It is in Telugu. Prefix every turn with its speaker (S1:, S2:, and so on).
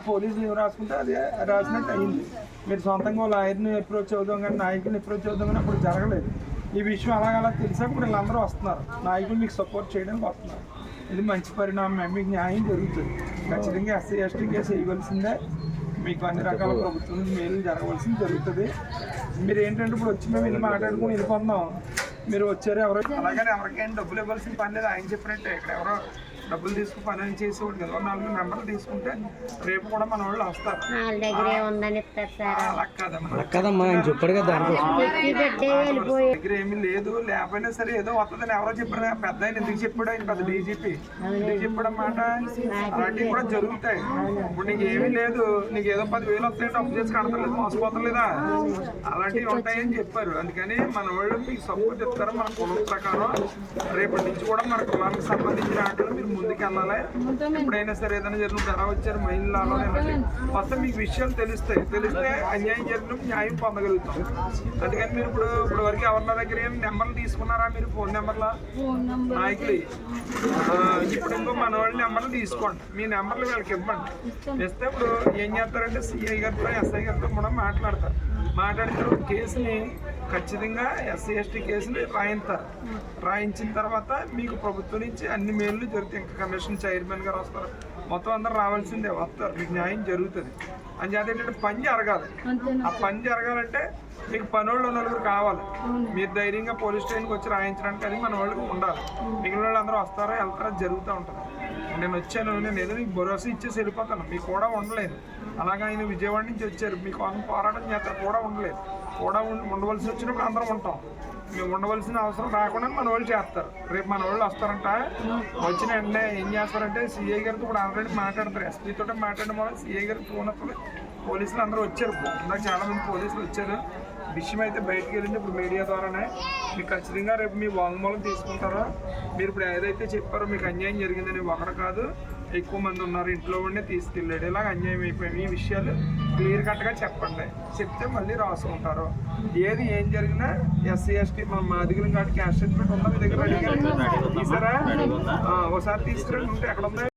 S1: పోలీసులు ఏం రాసుకుంటే అది రాసినట్టు అయింది. మీరు సొంతంగా లాయర్ని అప్రోచ్ అవుదాం కానీ నాయకుడిని అప్రోచ్ అవుదాం కానీ అప్పుడు జరగలేదు. ఈ విషయం అలాగలా తెలిసాక ఇప్పుడు వీళ్ళందరూ వస్తున్నారు, నాయకులు మీకు సపోర్ట్ చేయడానికి వస్తున్నారు. ఇది మంచి పరిణామమే, మీకు న్యాయం జరుగుతుంది. ఖచ్చితంగా ఎస్సీ ఎస్టీ కేసు వేయవలసిందే, మీకు అన్ని రకాల ప్రభుత్వం మేలు జరగవలసింది జరుగుతుంది. మీరు ఏంటంటే ఇప్పుడు వచ్చి మేము వెళ్ళి మాట్లాడుకుని వెళ్ళిపోతున్నాం, మీరు వచ్చారు ఎవరో అలాగని ఎవరికైనా డబ్బులు ఇవ్వాల్సిన పని లేదు. ఆయన చెప్పినట్టే ఇక్కడ ఎవరో డబ్బులు తీసుకుని పని అని చేసేవాడు కదా, 4 నెంబర్లు తీసుకుంటే రేపు కూడా మన వాళ్ళు వస్తారు.
S2: కదమ్మా ఆయన చెప్పాడు కదా,
S1: దగ్గర ఏమీ లేదు, లేకపోయినా సరే ఏదో వస్తుందని ఎవరో చెప్పారు. పెద్ద ఆయన ఎందుకు చెప్పాడు, ఆయన పెద్ద డీజీపీ ఎందుకు చెప్పాడు అన్నమాట. అలాంటివి కూడా జరుగుతాయి. ఇప్పుడు నీకు ఏమీ లేదు, నీకు ఏదో 10,000 వస్తాయి, డబ్బు చేసి కడతలేదు, మోసపోతలేదా, అలాంటివి ఉంటాయని చెప్పారు. అందుకని మన వాళ్ళు మీకు సపోర్ట్ చెప్తారు. మన కులం ప్రకారం రేపటి నుంచి కూడా మన కులానికి సంబంధించిన ఆటలు మీరు ముందుకు వెళ్ళాలి. ఎప్పుడైనా సరే ఏదైనా జరిగినప్పుడు ఎలా వచ్చారు మహిళలు మొత్తం మీకు విషయాలు తెలిస్తే అన్యాయం జరిగినప్పుడు న్యాయం పొందగలుగుతాం. అందుకని మీరు ఇప్పుడు వరకు ఎవరి దగ్గర ఏం నెంబర్లు తీసుకున్నారా, మీరు ఫోన్ నెంబర్లా నాయకులు ఇప్పుడు ఇంకో మన వాళ్ళ నెంబర్లు తీసుకోండి, మీ నెంబర్లు వీళ్ళకి ఇవ్వండి. ఇస్తే ఇప్పుడు ఏం చేస్తారంటే సిఐ గారితో ఎస్ఐ గారితో కూడా మాట్లాడతారు. మాట్లాడిన కేసుని ఖచ్చితంగా ఎస్సీ ఎస్టీ కేసుని రాయించిన తర్వాత మీకు ప్రభుత్వం నుంచి అన్ని మేలు జరుగుతాయి. ఇంకా కమిషన్ చైర్మన్ గారు వస్తారు, మొత్తం అందరు రావాల్సిందే, వస్తారు, మీకు న్యాయం జరుగుతుంది. అని చేత ఏంటంటే పని జరగాలి. ఆ పని జరగాలంటే మీకు పనోళ్ళు 4 కావాలి. మీరు ధైర్యంగా పోలీస్ స్టేషన్కి వచ్చి రాయించడానికి అది మన వాళ్ళకి ఉండాలి. మిగిలిన వాళ్ళు అందరూ వస్తారో వెళ్తారో జరుగుతూ ఉంటుంది. నేను వచ్చాను, నేను ఏదో మీకు భరోసా ఇచ్చేసి వెళ్ళిపోతాను, మీకు కూడా ఉండలేదు. అలాగే ఆయన విజయవాడ నుంచి వచ్చారు, మీకు పోరాటం చేస్తారు, కూడా ఉండలేదు. కూడా ఉండవలసి వచ్చినప్పుడు అందరం ఉంటాం. మేము ఉండవలసిన అవసరం రాకుండా మన వాళ్ళు చేస్తారు. రేపు మన వాళ్ళు వస్తారంట, వచ్చిన వెంటనే ఏం చేస్తారంటే సిఐ గారితో ఇప్పుడు ఆల్రెడీ మాట్లాడతారు. ఎస్పీతో మాట్లాడడం వల్ల సిఐ గారికి ఫోన్ వస్తుంది. పోలీసులు అందరూ వచ్చారు, నాకు చాలామంది పోలీసులు వచ్చారు. విషయం అయితే బయటకు వెళ్ళింది ఇప్పుడు మీడియా ద్వారానే. మీకు ఖచ్చితంగా రేపు మీ వాంగ్మూలం తీసుకుంటారో, మీరు ఇప్పుడు ఏదైతే చెప్పారో మీకు అన్యాయం జరిగిందని ఒకరు కాదు ఎక్కువ మంది ఉన్నారు, ఇంట్లో ఉండే తీసుకెళ్ళాడు, ఇలాగ అన్యాయం అయిపోయింది. ఈ విషయాలు క్లియర్ కట్గా చెప్పండి, చెప్తే మళ్ళీ రాసుకుంటారు. ఏం జరిగినా ఎస్సీ ఎస్టీ మా దగ్గర కాదు క్యాష్ సర్టిఫికేట్ ఉందా మీ దగ్గర? తీసారా? ఒకసారి తీసుకురండి, ఉంటే ఎక్కడ ఉందా?